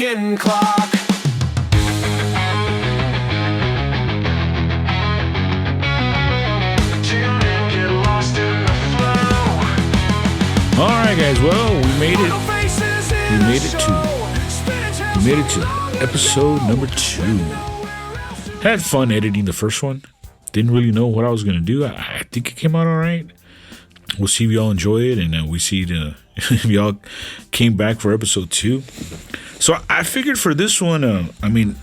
ticking clock. All right, guys. Well, we made it. We made it to episode number 2. Had fun editing the first one. Didn't really know what I was gonna do. I think it came out all right. We'll see if y'all enjoy it, and we see if y'all came back for episode 2. So I figured for this one,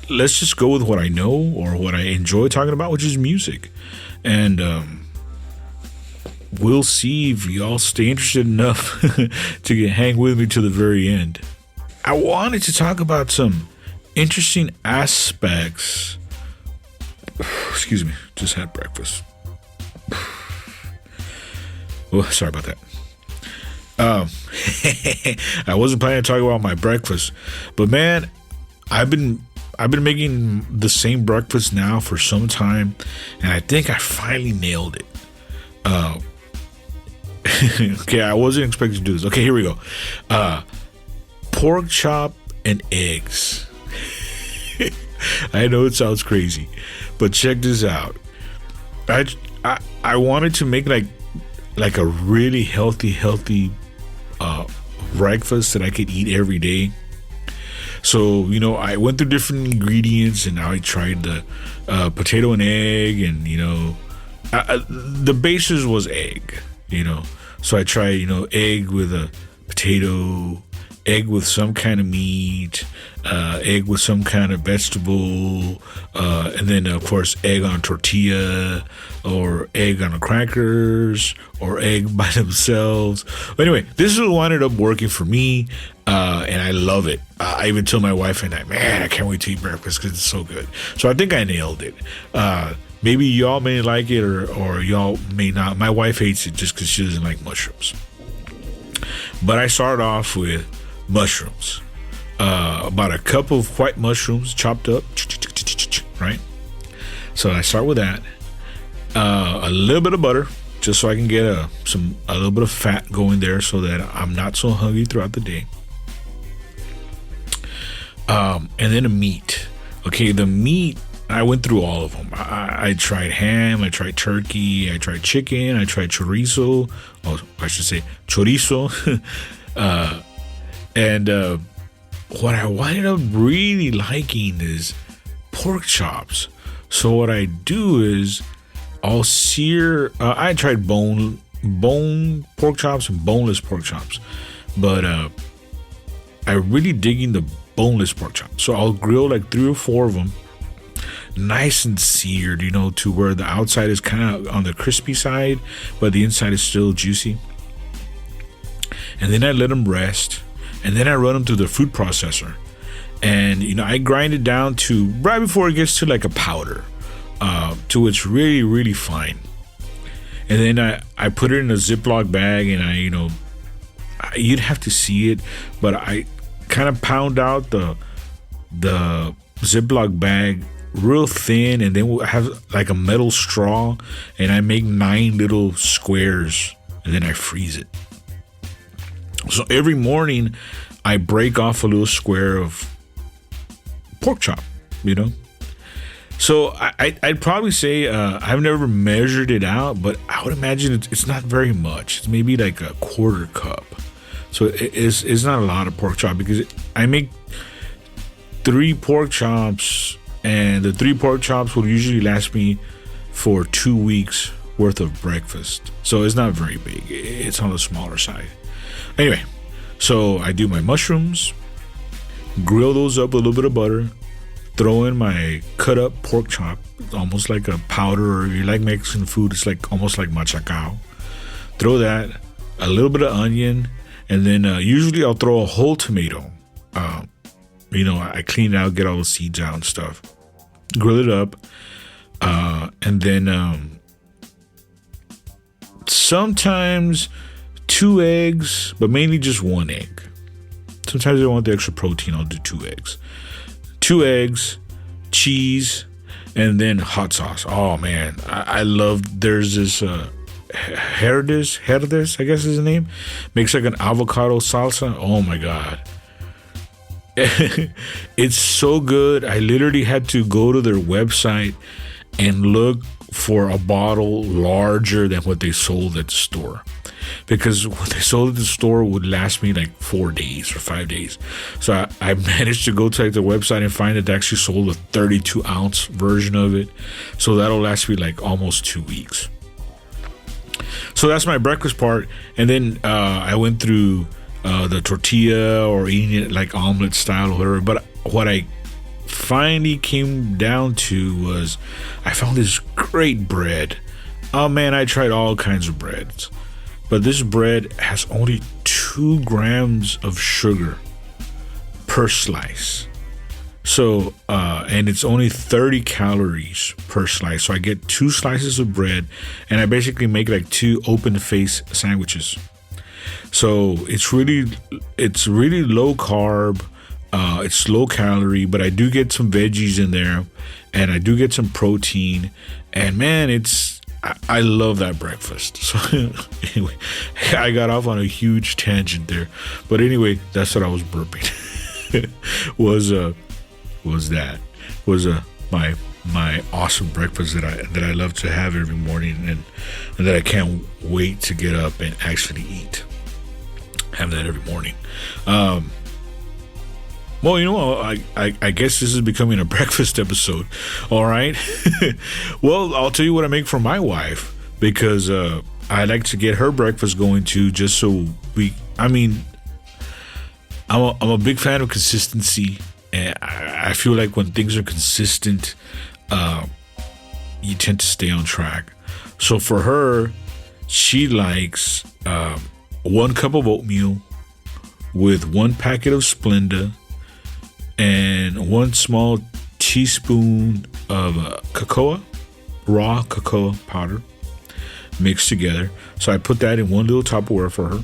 let's just go with what I know or what I enjoy talking about, which is music, and we'll see if y'all stay interested enough to hang with me to the very end. I wanted to talk about some interesting aspects. Excuse me, just had breakfast. Oh, sorry about that. I wasn't planning to talk about my breakfast, but man, I've been making the same breakfast now for some time, and I think I finally nailed it. Okay, I wasn't expecting to do this. Okay, here we go. Pork chop and eggs. I know it sounds crazy, but check this out. I wanted to make like a really healthy breakfast that I could eat every day. So, I went through different ingredients, and I tried the potato and egg, and the basis was egg. So I tried egg with a potato, egg with some kind of meat, egg with some kind of vegetable, and then of course egg on tortilla, or egg on the crackers, or egg by themselves. But anyway, this is what ended up working for me, and I love it. I even told my wife and I, man, I can't wait to eat breakfast because it's so good. So I think I nailed it. Maybe y'all may like it, or y'all may not. My wife hates it just because she doesn't like mushrooms. But I started off with mushrooms. About a cup of white mushrooms chopped up, right? So I start with that. A little bit of butter, just so I can get a little bit of fat going there, so that I'm not so hungry throughout the day. And then a meat. Okay, the meat, I went through all of them. I tried ham, I tried turkey, I tried chicken, I tried chorizo. Oh, I should say chorizo. And what I ended up really liking is pork chops. So what I do is I'll sear. I tried bone pork chops and boneless pork chops, but I really dig in the boneless pork chops. So I'll grill like 3 or 4 of them, nice and seared, to where the outside is kind of on the crispy side, but the inside is still juicy. And then I let them rest, and then I run them through the food processor, and I grind it down to right before it gets to like a powder, to it's really, really fine. And then I put it in a Ziploc bag, and you'd have to see it, but I kind of pound out the Ziploc bag real thin, and then we'll have like a metal straw, and I make 9 little squares, and then I freeze it. So every morning I break off a little square of pork chop, So I'd probably say I've never measured it out, but I would imagine it's not very much. It's maybe like a 1/4 cup. So it's not a lot of pork chop, because I make 3 pork chops, and the 3 pork chops will usually last me for 2 weeks worth of breakfast. So it's not very big. It's on the smaller side. Anyway, so I do my mushrooms, grill those up with a little bit of butter, throw in my cut up pork chop, almost like a powder, or if you like Mexican food, it's like almost like machacao. Throw that, a little bit of onion, and then usually I'll throw a whole tomato. I clean it out, get all the seeds out and stuff. Grill it up, and then sometimes 2 eggs, but mainly just 1 egg. Sometimes I want the extra protein, I'll do 2 eggs. 2 eggs, cheese, and then hot sauce. Oh man, I love, there's this Herdez, I guess is the name. Makes like an avocado salsa. Oh my god. It's so good. I literally had to go to their website and look for a bottle larger than what they sold at the store, because what they sold at the store would last me like 4 days or 5 days. So I managed to go to like the website and find that they actually sold a 32-ounce version of it. So that'll last me like almost 2 weeks. So that's my breakfast part. And then I went through the tortilla or eating it like omelet style or whatever. But what I finally came down to was I found this great bread. Oh man, I tried all kinds of breads, but this bread has only 2 grams of sugar per slice. So and it's only 30 calories per slice. So I get 2 slices of bread, and I basically make like 2 open face sandwiches. So it's really low carb. It's low calorie, but I do get some veggies in there, and I do get some protein. And man, I love that breakfast. So anyway, I got off on a huge tangent there, but anyway, that's what I was burping. was my awesome breakfast that I love to have every morning, and that I can't wait to get up and actually eat. Have that every morning. Well, you know, I guess this is becoming a breakfast episode. All right. Well, I'll tell you what I make for my wife, because I like to get her breakfast going too, just so I'm a big fan of consistency, and I feel like when things are consistent, you tend to stay on track. So for her, she likes 1 cup of oatmeal with 1 packet of Splenda and 1 small teaspoon of raw cocoa powder mixed together. So I put that in 1 little Tupperware for her.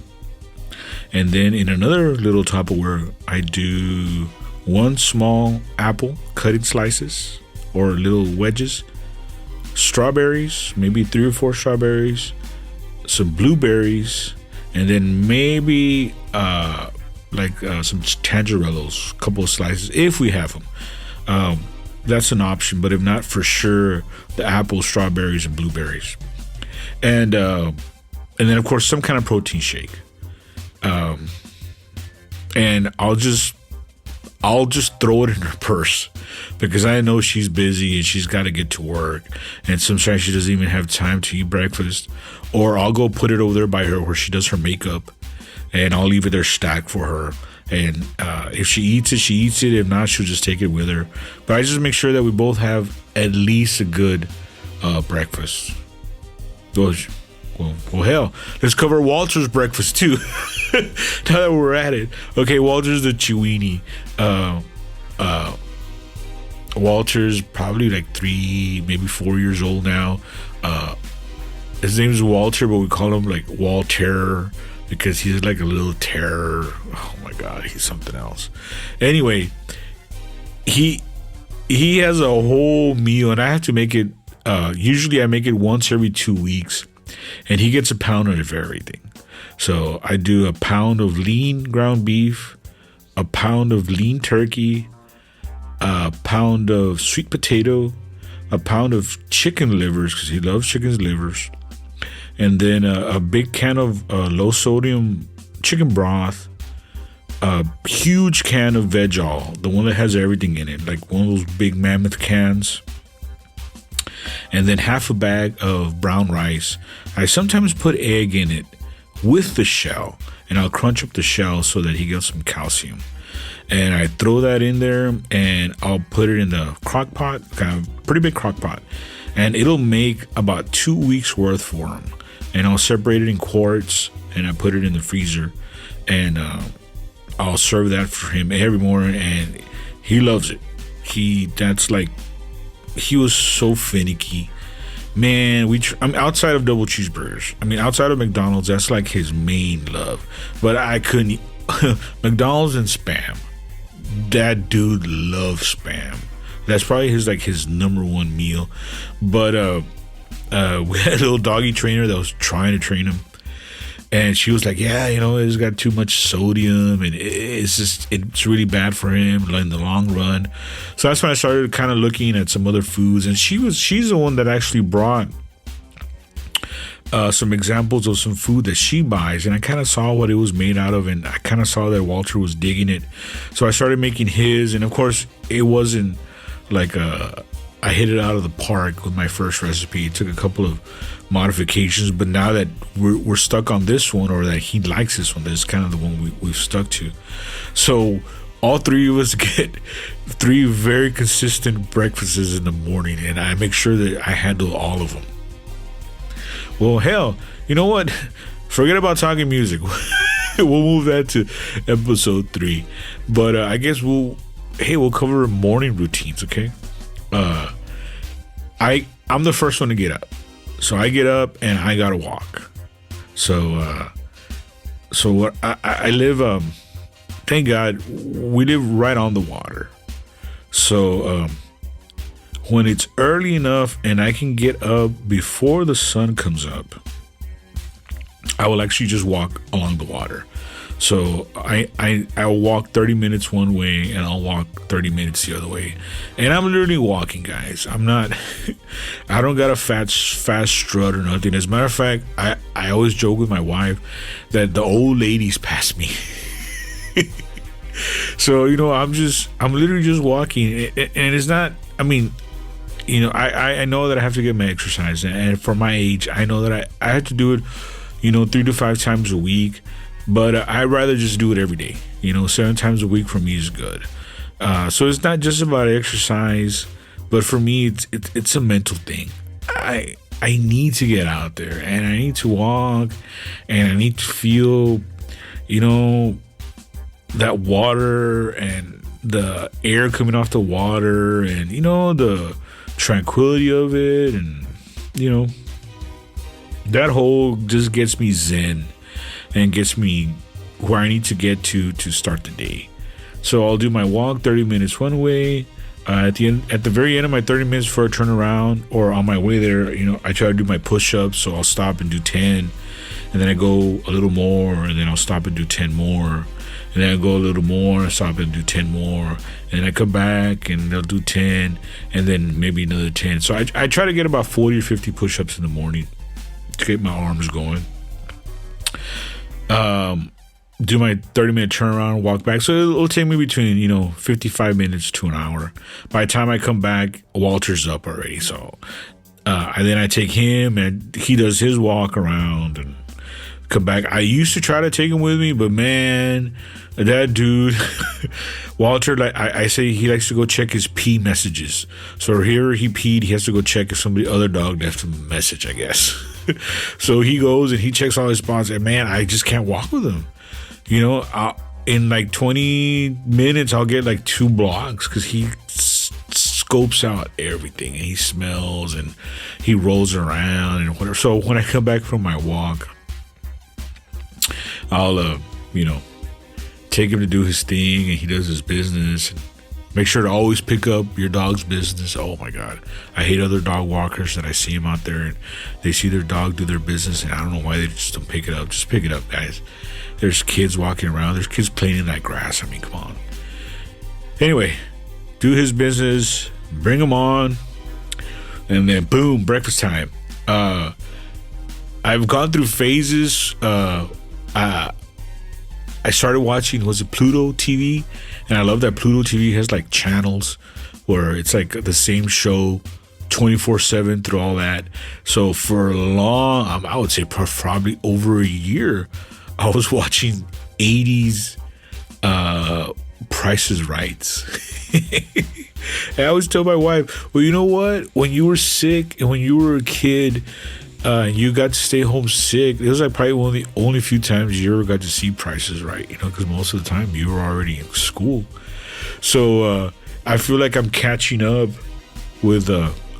And then in another little Tupperware, I do 1 small apple cut in slices or little wedges, strawberries, maybe 3 or 4 strawberries, some blueberries, and then maybe some tangerellos, a couple of slices if we have them. That's an option, but if not, for sure the apples, strawberries, and blueberries, and then of course some kind of protein shake. And I'll just throw it in her purse, because I know she's busy and she's got to get to work, and sometimes she doesn't even have time to eat breakfast. Or I'll go put it over there by her where she does her makeup, and I'll leave it there stacked for her. And if she eats it, she eats it. If not, she'll just take it with her. But I just make sure that we both have at least a good breakfast. Well, hell, let's cover Walter's breakfast too. Now that we're at it. Okay, Walter's the Chiweenie. Walter's probably like 3, maybe 4 years old now. His name is Walter, but we call him like Walter because he's like a little terror. Oh my God, he's something else. Anyway, he has a whole meal, and I have to make it. Usually, I make it once every 2 weeks, and he gets a pound of everything. So I do a pound of lean ground beef, a pound of lean turkey, a pound of sweet potato, a pound of chicken livers because he loves chicken livers, and then a big can of low sodium chicken broth, a huge can of veg all, the one that has everything in it, like one of those big mammoth cans, and then half a bag of brown rice. I sometimes put egg in it with the shell, and I'll crunch up the shell so that he gets some calcium. And I throw that in there, and I'll put it in the crock pot, kind of pretty big crock pot, and it'll make about 2 weeks worth for him. And I'll separate it in quarts, and I put it in the freezer, and I'll serve that for him every morning, and he loves it. He was so finicky. Man, I'm outside of double cheeseburgers. I mean, outside of McDonald's, that's like his main love. But I couldn't. McDonald's and Spam. That dude loves Spam. That's probably his number one meal. But we had a little doggy trainer that was trying to train him, And she was like, yeah, it's got too much sodium and it's really bad for him in the long run. So that's when I started kind of looking at some other foods. And she's the one that actually brought some examples of some food that she buys. And I kind of saw what it was made out of. And I kind of saw that Walter was digging it. So I started making his. And of course, it wasn't like I hit it out of the park with my first recipe. It took a couple of modifications, but now that we're stuck on this one, or that he likes this one, that's kind of the one we've stuck to. So all three of us get 3 very consistent breakfasts in the morning, and I make sure that I handle all of them. Well, hell, you know what? Forget about talking music. We'll move that to episode 3. But I guess we'll cover morning routines, okay? I'm the first one to get up. So I get up and I gotta walk. So what I live, thank God, we live right on the water. So when it's early enough and I can get up before the sun comes up, I will actually just walk along the water. So I'll walk 30 minutes one way and I'll walk 30 minutes the other way. And I'm literally walking, guys. I don't got a fast strut or nothing. As a matter of fact, I always joke with my wife that the old ladies pass me. So, I'm literally just walking. And it's not, I know that I have to get my exercise. And for my age, I know that I have to do it, 3 to 5 times a week. But I'd rather just do it every day. 7 times a week for me is good. So it's not just about exercise, but for me, it's a mental thing. I need to get out there and I need to walk and I need to feel, that water and the air coming off the water and, the tranquility of it. And, that whole just gets me zen. And gets me where I need to get to start the day. So I'll do my walk 30 minutes one way. At the very end of my 30 minutes before I turn around, or on my way there, I try to do my push-ups. So I'll stop and do 10, and then I go a little more, and then I'll stop and do 10 more, and then I go a little more, and stop and do 10 more, and then I come back and I'll do 10, and then maybe another 10. So I try to get about 40 or 50 push-ups in the morning to get my arms going. Do my 30-minute turnaround, walk back. So it'll take me between, 55 minutes to an hour. By the time I come back, Walter's up already. So, and then I take him and he does his walk around and come back. I used to try to take him with me, but man, that dude, Walter, like I say, he likes to go check his pee messages. So here he peed, he has to go check if other dog left him a message, I guess. So he goes and he checks all his spots, and man, I just can't walk with him. In like 20 minutes, I'll get like 2 blocks because he scopes out everything and he smells and he rolls around and whatever. So when I come back from my walk, I'll, take him to do his thing and he does his business. And make sure to always pick up your dog's business. Oh my God. I hate other dog walkers that I see them out there and they see their dog do their business and I don't know why they just don't pick it up. Just pick it up, guys. There's kids walking around. There's kids playing in that grass. Come on. Anyway, do his business, bring him on, and then boom, breakfast time. I've gone through phases. I started watching, was it Pluto TV? And I love that Pluto TV has like channels where it's like the same show 24/7 through all that. So for long, I would say probably over a year, I was watching 80s Price is Right. And I always tell my wife, well, you know what? When you were sick and when you were a kid, you got to stay home sick. It was like probably one of the only few times you ever got to see Price is Right, because most of the time you were already in school. So I feel like I'm catching up with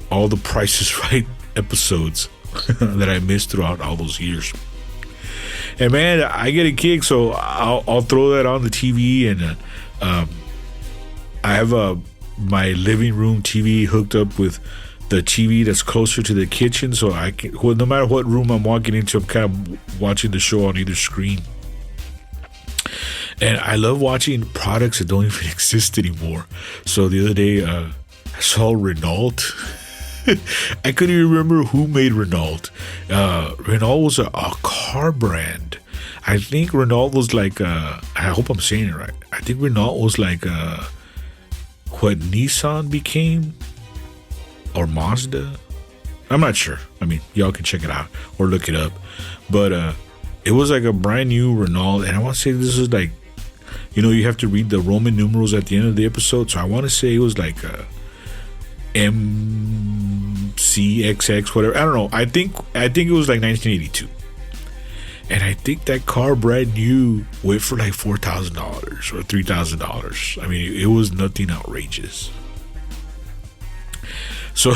all the Price is Right episodes that I missed throughout all those years. And man, I get a kick, so I'll throw that on the TV, and I have my living room TV hooked up with the TV that's closer to the kitchen, so I can, well, no matter what room I'm walking into, I'm kind of watching the show on either screen. And I love watching products that don't even exist anymore. So the other day, I saw Renault. I couldn't even remember who made Renault. Renault was a car brand. I think Renault was like, I hope I'm saying it right. I think Renault was like what Nissan became, or Mazda. I'm not sure. I mean, y'all can check it out or look it up. But it was like a brand new Renault. And I want to say this is like, you have to read the Roman numerals at the end of the episode. So I want to say it was like MCXX, whatever. I don't know. I think it was like 1982. And I think that car brand new went for like $4,000 or $3,000. I mean, it was nothing outrageous. So,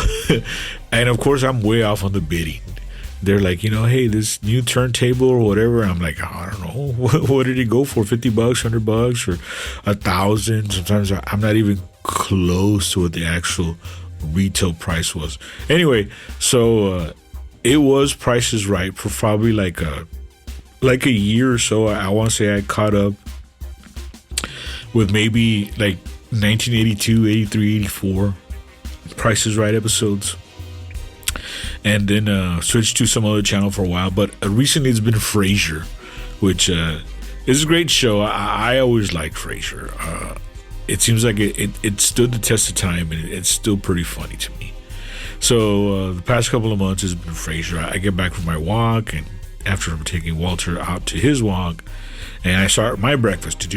and of course, I'm way off on the bidding. They're like, hey, this new turntable or whatever. I'm like, I don't know. What did it go for? $50, $100, or $1,000? Sometimes I'm not even close to what the actual retail price was. Anyway, so it was Price is Right for probably like a year or so. I want to say I caught up with maybe like 1982, 83, 84 Price is Right episodes, and then switched to some other channel for a while. But recently it's been Frasier, which is a great show. I always liked Frasier. It seems like it stood the test of time, and it's still pretty funny to me. So the past couple of months has been Frasier. I get back from my walk, and after I'm taking Walter out to his walk, and I start my breakfast. So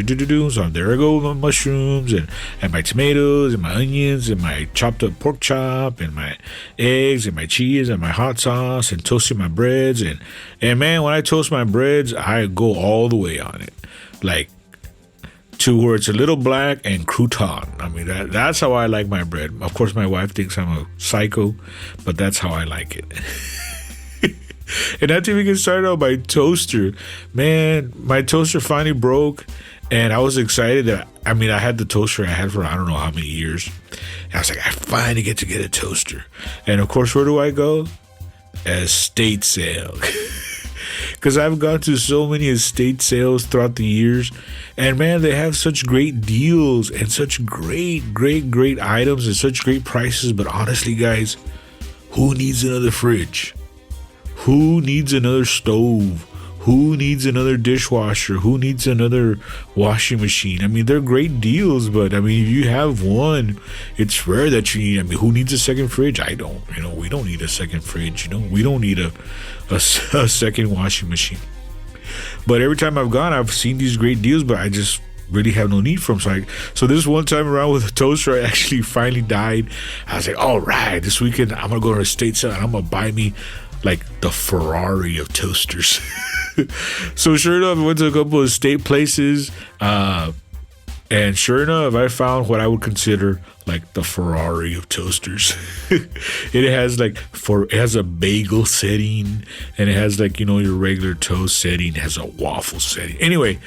there I go with my mushrooms and my tomatoes and my onions and my chopped up pork chop and my eggs and my cheese and my hot sauce and toasting my breads. And man, when I toast my breads, I go all the way on it. Like, to where it's a little black and crouton. I mean, that's how I like my bread. Of course, my wife thinks I'm a psycho, but that's how I like it. And not to even get started on my toaster. Man, my toaster finally broke, and I was excited that, I had the toaster I had for I don't know how many years. And I was like, I finally get to get a toaster. And of course, where do I go? Estate sale. Because I've gone to so many estate sales throughout the years, and man, they have such great deals and such great items and such great prices. But honestly, guys, who needs another fridge? Who needs another stove? Who needs another dishwasher? Who needs another washing machine? I mean, they're great deals, but if you have one, it's rare that you need. Who needs a second fridge? I don't. We don't need a second fridge. We don't need a second washing machine. But every time I've gone, I've seen these great deals, but I just really have no need for them. So this one time around with a toaster, I actually finally died. I was like, all right, this weekend I'm gonna go to a estate sale and I'm gonna buy me like the Ferrari of toasters. So sure enough, I went to a couple of estate places, and sure enough, I found what I would consider like the Ferrari of toasters. It has a bagel setting, and it has like your regular toast setting. It has a waffle setting. Anyway,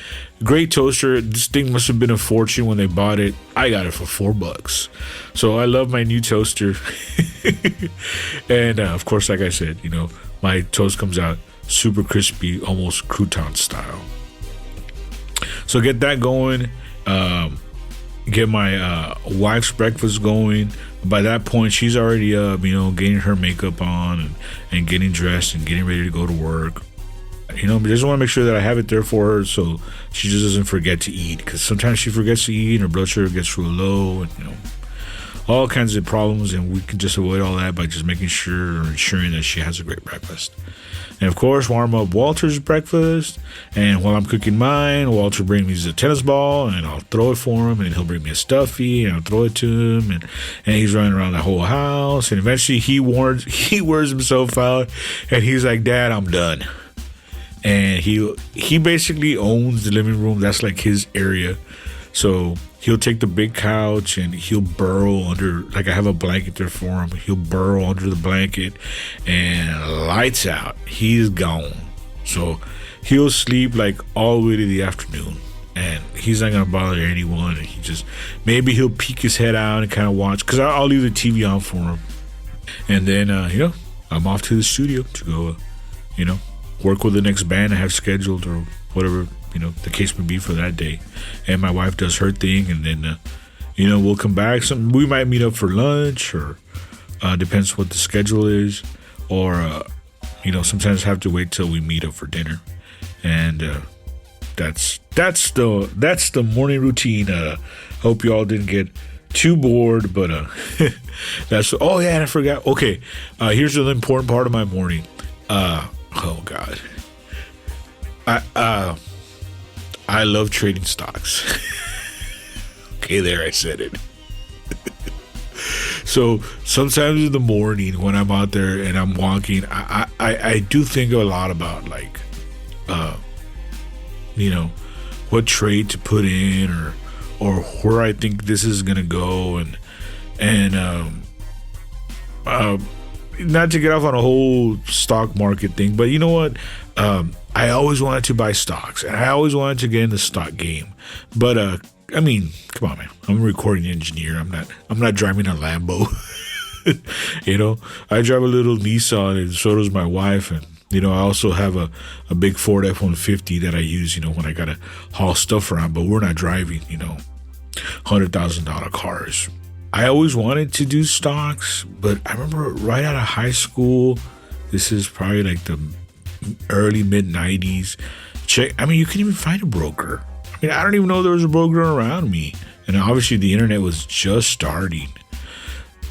great toaster. This thing must have been a fortune when they bought it. I got it for $4. So I love my new toaster. And of course, like I said, my toast comes out super crispy, almost crouton style. So get that going. Get my wife's breakfast going. By that point, she's already up, getting her makeup on and getting dressed and getting ready to go to work. I just want to make sure that I have it there for her so she just doesn't forget to eat, because sometimes she forgets to eat and her blood sugar gets real low, and all kinds of problems, and we can just avoid all that by just making sure or ensuring that she has a great breakfast. And of course, warm up Walter's breakfast, and while I'm cooking mine, Walter brings me a tennis ball, and I'll throw it for him, and he'll bring me a stuffy, and I'll throw it to him, and he's running around the whole house, and eventually he wears himself out, and he's like, Dad, I'm done. And he basically owns the living room. That's like his area. So he'll take the big couch and he'll burrow under, like I have a blanket there for him. He'll burrow under the blanket and lights out. He's gone. So he'll sleep like all the way to the afternoon. And he's not going to bother anyone. And maybe he'll peek his head out and kind of watch. Because I'll leave the TV on for him. And then, I'm off to the studio to go, work with the next band I have scheduled or whatever, the case may be for that day. And my wife does her thing, and then, we'll come back. We might meet up for lunch, or depends what the schedule is, or, sometimes have to wait till we meet up for dinner. And that's the morning routine. Hope you all didn't get too bored, but oh yeah, and I forgot. Okay, here's the important part of my morning. Oh god, I love trading stocks. Okay, there, I said it. So sometimes in the morning when I'm out there and I'm walking, I do think a lot about like what trade to put in, or where I think this is gonna go, and not to get off on a whole stock market thing, but you know what? I always wanted to buy stocks, and I always wanted to get in the stock game. But I mean, come on, man. I'm a recording engineer. I'm not driving a Lambo. I drive a little Nissan, and so does my wife, and I also have a big Ford F-150 that I use, when I gotta haul stuff around, but we're not driving, $100,000 cars. I always wanted to do stocks, but I remember right out of high school, this is probably like the early mid 90s. You couldn't even find a broker. I don't even know there was a broker around me. And obviously the internet was just starting.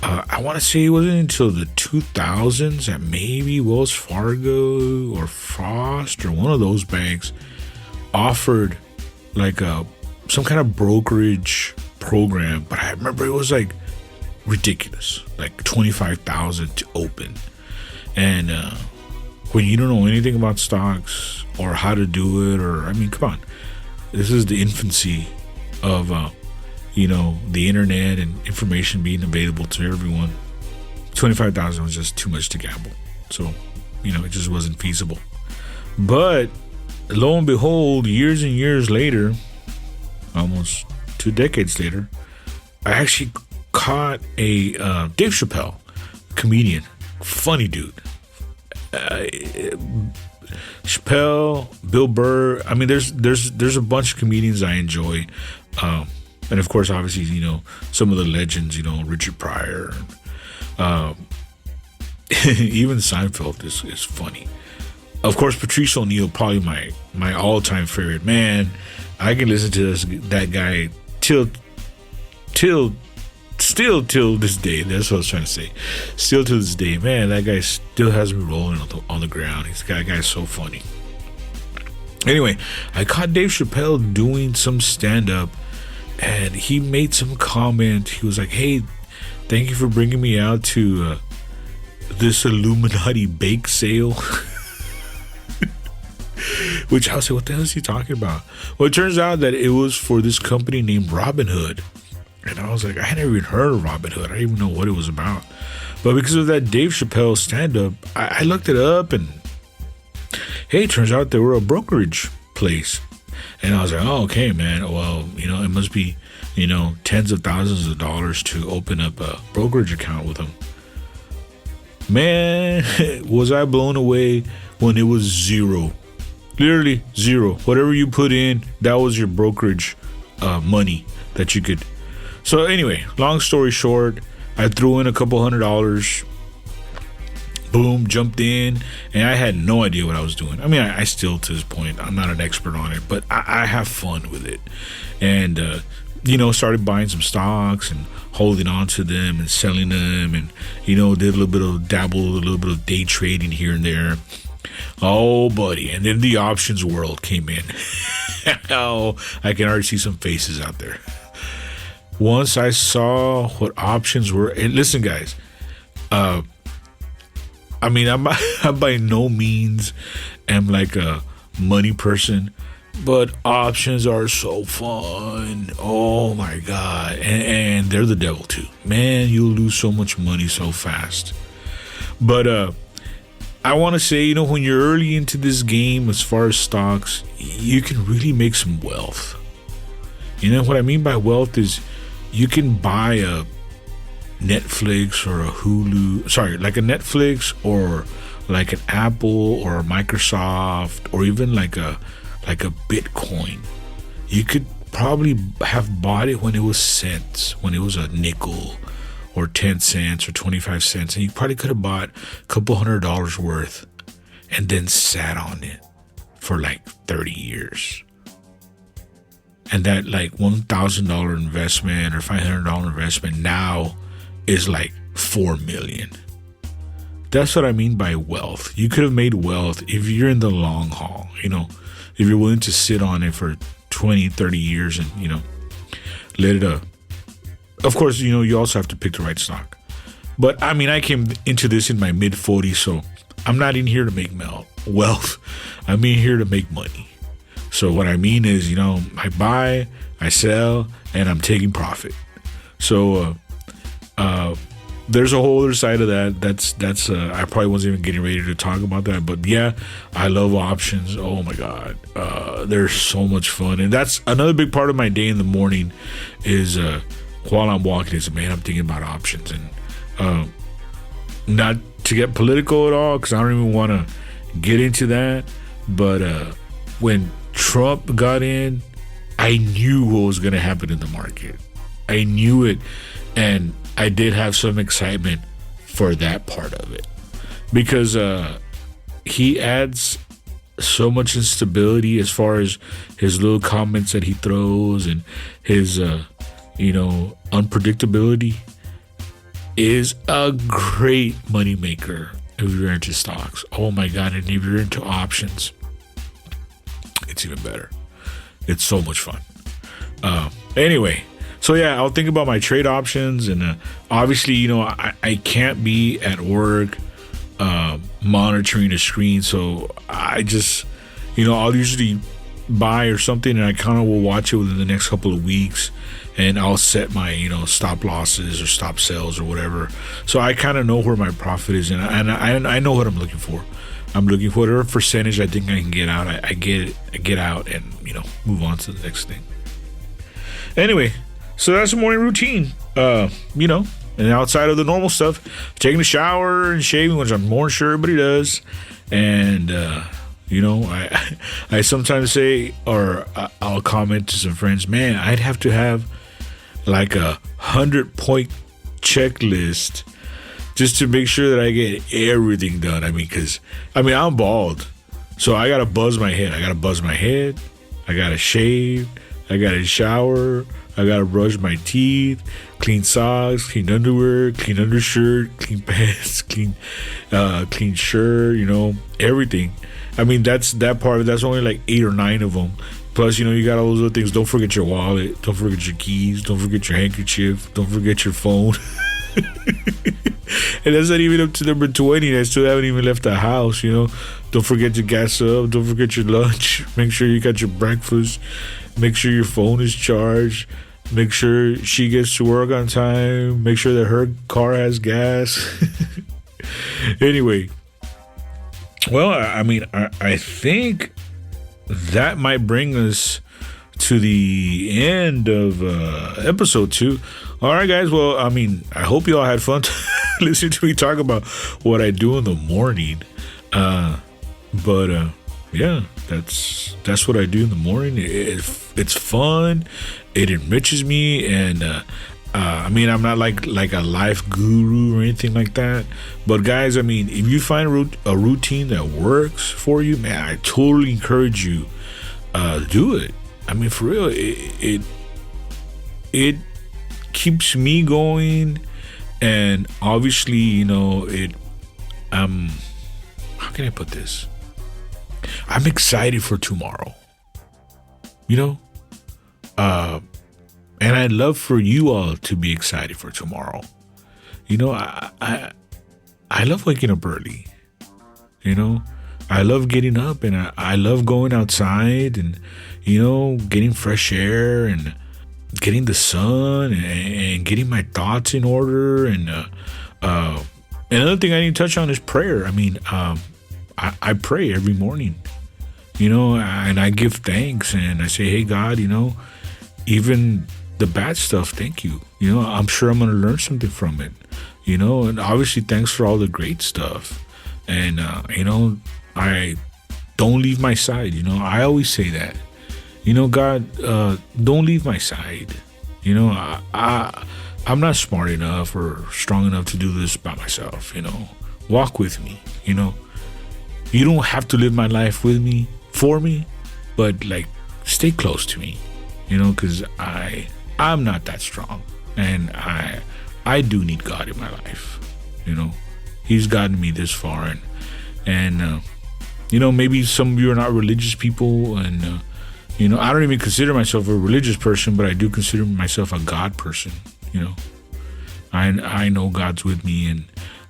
I want to say it wasn't until the 2000s that maybe Wells Fargo or Frost or one of those banks offered like some kind of brokerage program. But I remember it was like ridiculous, like $25,000 to open. And when you don't know anything about stocks or how to do it, or come on, this is the infancy of the internet and information being available to everyone. $25,000 was just too much to gamble. So, it just wasn't feasible. But lo and behold, years and years later, almost 2 decades later, I actually caught a Dave Chappelle, comedian, funny dude. Chappelle, Bill Burr. There's a bunch of comedians I enjoy. And of course, obviously, some of the legends, Richard Pryor, even Seinfeld is funny. Of course, Patrice O'Neal, probably my all-time favorite. Man, I can listen to that guy till this day. That's what I was trying to say. Still to this day, man, that guy still has me rolling on the ground. That guy's so funny. Anyway, I caught Dave Chappelle doing some stand-up, and he made some comment. He was like, "Hey, thank you for bringing me out to this Illuminati bake sale." Which I was like, what the hell is he talking about? Well, it turns out that it was for this company named Robinhood. And I was like, I had never even heard of Robinhood. I didn't even know what it was about. But because of that Dave Chappelle stand-up, I looked it up, and hey, it turns out they were a brokerage place. And I was like, oh, okay, man. Well, it must be, tens of thousands of dollars to open up a brokerage account with them. Man, was I blown away when it was zero. Literally zero. Whatever you put in, that was your brokerage money that you could. So anyway, long story short, I threw in a couple $100. Boom, jumped in, and I had no idea what I was doing. I still, to this point, I'm not an expert on it, but I have fun with it. And, started buying some stocks and holding on to them and selling them, and, did a little bit of day trading here and there. Oh, buddy. And then the options world came in. Oh, I can already see some faces out there. Once I saw what options were, and listen, guys, I'm by no means am like a money person, but options are so fun. Oh my God. And they're the devil too. Man, you'll lose so much money so fast. But I want to say, when you're early into this game as far as stocks, you can really make some wealth. What I mean by wealth is you can buy a Netflix or a Hulu, sorry, like a Netflix or like an Apple or a Microsoft or even like a Bitcoin. You could probably have bought it when it was cents, when it was a nickel or 10 cents or 25 cents, and you probably could have bought a couple $100 worth and then sat on it for like 30 years. And that like $1,000 investment or $500 investment now is like 4 million. That's what I mean by wealth. You could have made wealth if you're in the long haul, you know, if you're willing to sit on it for 20, 30 years and, you know, let it of course, you know, you also have to pick the right stock. But I mean, I came into this in my mid 40s, so I'm not in here to make wealth. I'm in here to make money. So what I mean is, you know, I buy, I sell, and I'm taking profit. So there's a whole other side of that. That's I probably wasn't even getting ready to talk about that. But yeah, I love options. Oh my God. They're so much fun. And that's another big part of my day in the morning is while I'm walking is, man, I'm thinking about options. And not to get political at all, because I don't even want to get into that. But when Trump got in, I knew what was going to happen in the market. I knew it. And I did have some excitement for that part of it, because he adds so much instability as far as his little comments that he throws, and his unpredictability is a great moneymaker if you're into stocks. Oh my God. And if you're into options, it's even better. It's so much fun. Anyway, so yeah, I'll think about my trade options, and obviously, you know, I can't be at work monitoring a screen, so I just, you know, I'll usually buy or something, and I kind of will watch it within the next couple of weeks, and I'll set my, you know, stop losses or stop sales or whatever, so I kind of know where my profit is, and I know what I'm looking for. I'm looking for whatever percentage I think I can get out. I get out, and, you know, move on to the next thing. Anyway. So that's the morning routine, you know, and outside of the normal stuff, taking a shower and shaving, which I'm more sure everybody does. And, you know, I sometimes say, or I'll comment to some friends, man, I'd have to have like 100-point checklist just to make sure that I get everything done. I mean, because, I'm bald, so I got to buzz my head. I got to shave. I got to shower. I gotta brush my teeth, clean socks, clean underwear, clean undershirt, clean pants, clean shirt, you know, everything. I mean, that's that part. That's only like 8 or 9 of them. Plus, you know, you got all those other things. Don't forget your wallet. Don't forget your keys. Don't forget your handkerchief. Don't forget your phone. And that's not even up to number 20. I still haven't even left the house, you know. Don't forget to gas up. Don't forget your lunch. Make sure you got your breakfast. Make sure your phone is charged. Make sure she gets to work on time. Make sure that her car has gas. Anyway. Well, I think that might bring us to the end of episode 2. All right, guys. Well, I hope you all had fun listening to me talk about what I do in the morning. But yeah, that's what I do in the morning. It's fun. It enriches me, and I'm not like a life guru or anything like that. But guys, if you find a routine that works for you, man, I totally encourage you do it. For real, it keeps me going, and obviously, you know, how can I put this? I'm excited for tomorrow, you know, and I'd love for you all to be excited for tomorrow. You know, I love waking up early, you know, I love getting up, and I love going outside and, you know, getting fresh air and getting the sun and getting my thoughts in order. And another thing I need to touch on is prayer. I pray every morning, you know, and I give thanks, and I say, hey, God, you know, even the bad stuff, thank you. I'm sure I'm going to learn something from it, and obviously thanks for all the great stuff. And, I don't leave my side. I always say that, God, don't leave my side. I'm not smart enough or strong enough to do this by myself, walk with me, you don't have to live my life for me, but like stay close to me, because I'm not that strong, and I do need God in my life. He's gotten me this far, and maybe some of you are not religious people, and I don't even consider myself a religious person, but I do consider myself a God person. I know God's with me, and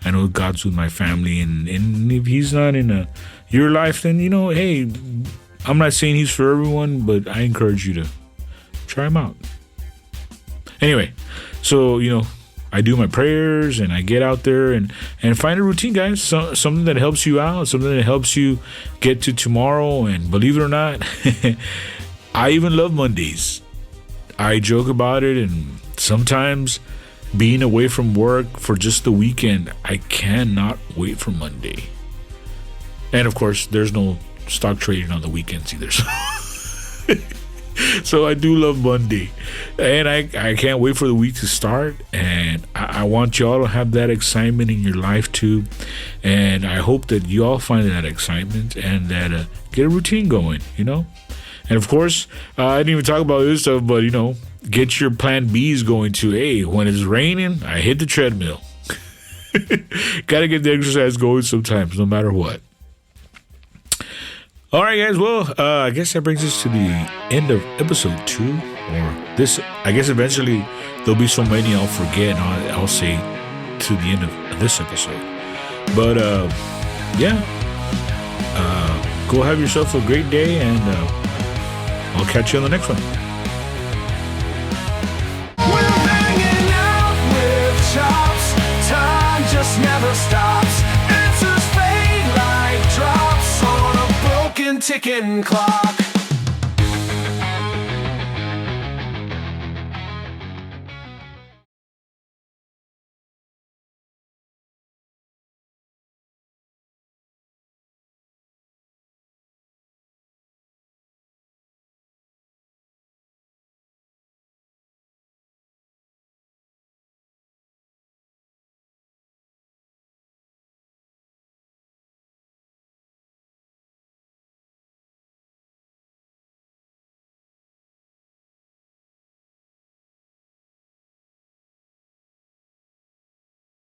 I know God's with my family, and if He's not in your life, then hey, I'm not saying He's for everyone, but I encourage you to try Him out. Anyway, so I do my prayers, and I get out there and find a routine, guys. Something that helps you out, something that helps you get to tomorrow. And believe it or not, I even love Mondays. I joke about it, and sometimes being away from work for just the weekend, I cannot wait for Monday. And of course, there's no stock trading on the weekends either. So I do love Monday, and I can't wait for the week to start, and I want y'all to have that excitement in your life too, and I hope that you all find that excitement and that get a routine going, And of course, I didn't even talk about this stuff, but get your plan B's going too. Hey, when it's raining, I hit the treadmill. Gotta get the exercise going sometimes, no matter what. All right, guys. Well, I guess that brings us to the end of episode 2. Or this, I guess eventually there'll be so many I'll forget, and I'll say to the end of this episode. But, go have yourself a great day, and I'll catch you on the next one. We're hanging out with chops. Time just never stops. Answers fade like drops on a broken ticking clock.